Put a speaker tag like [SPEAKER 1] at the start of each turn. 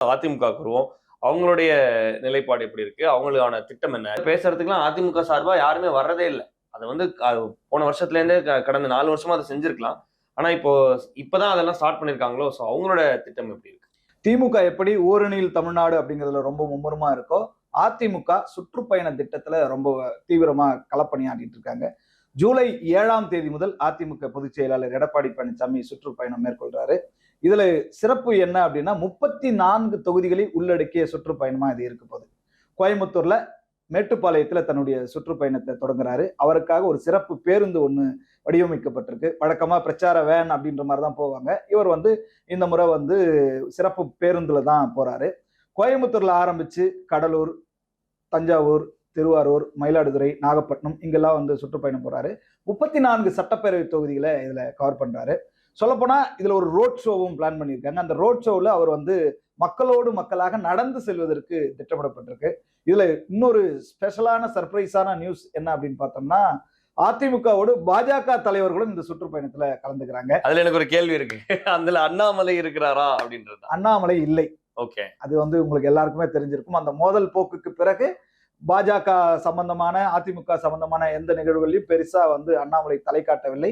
[SPEAKER 1] அதிமுக வருவோம். அவங்களுடைய நிலைப்பாடு எப்படி இருக்கு? அவங்களுக்கான திட்டம் என்ன? பேசுறதுக்குலாம் அதிமுக சார்பா யாருமே வர்றதே இல்ல. அது வந்து போன வருஷத்துல இருந்தே கடந்த 4 வருஷமா அத செஞ்சிருக்கலாம். ஆனா இப்பதான் அதெல்லாம் ஸ்டார்ட் பண்ணியிருக்காங்களோ, சோ அவங்களோட திட்டம் எப்படி இருக்கு?
[SPEAKER 2] திமுக எப்படி ஓரணியில் தமிழ்நாடு அப்படிங்கிறதுல ரொம்ப மும்முரமா இருக்கோ, அதிமுக சுற்றுப்பயண திட்டத்துல ரொம்ப தீவிரமா களப்பணியாற்றிட்டு இருக்காங்க. ஜூலை 7ஆம் தேதி முதல் அதிமுக பொதுச் செயலாளர் எடப்பாடி பழனிசாமி சுற்றுப்பயணம் மேற்கொள்றாரு. இதுல சிறப்பு என்ன அப்படின்னா 34 தொகுதிகளை உள்ளடக்கிய சுற்றுப்பயணமா இது இருக்க போகுது. கோயம்புத்தூர்ல மேட்டுப்பாளையத்துல தன்னுடைய சுற்றுப்பயணத்தை தொடங்குறாரு. அவருக்காக ஒரு சிறப்பு பேருந்து ஒண்ணு வடிவமைக்கப்பட்டிருக்கு. வழக்கமா பிரச்சார வேன் அப்படின்ற மாதிரி தான் போவாங்க. இவர் வந்து இந்த முறை வந்து சிறப்பு பேருந்துல தான் போறாரு. கோயம்புத்தூர்ல ஆரம்பிச்சு கடலூர், தஞ்சாவூர், திருவாரூர், மயிலாடுதுறை, நாகப்பட்டினம் இங்கெல்லாம் வந்து சுற்றுப்பயணம் போறாரு. 34 சட்டப்பேரவை தொகுதிகளை இதுல கவர் பண்றாரு. சொல்லப்போனா இதுல ஒரு ரோட் ஷோவும் பிளான் பண்ணியிருக்காங்க. அந்த ரோட் ஷோவில் அவர் வந்து மக்களோடு மக்களாக நடந்து செல்வதற்கு திட்டமிடப்பட்டிருக்கு. இதுல இன்னொரு ஸ்பெஷலான சர்ப்ரைஸான நியூஸ் என்ன அப்படின்னு பார்த்தோம்னா, அதிமுகவோடு பாஜக தலைவர்களும் இந்த சுற்றுப்பயணத்துல கலந்துக்கிறாங்க.
[SPEAKER 1] அதுல எனக்கு ஒரு கேள்வி இருக்கு. அதுல அண்ணாமலை இருக்கிறாரா அப்படின்றது.
[SPEAKER 2] அண்ணாமலை இல்லை.
[SPEAKER 1] ஓகே.
[SPEAKER 2] அது வந்து உங்களுக்கு எல்லாருக்குமே தெரிஞ்சிருக்கும். அந்த மோதல் போக்குக்கு பிறகு பாஜக சம்பந்தமான அதிமுக சம்பந்தமான எந்த நிகழ்வுகளையும் பெருசா வந்து அண்ணாமலை தலை காட்டவில்லை.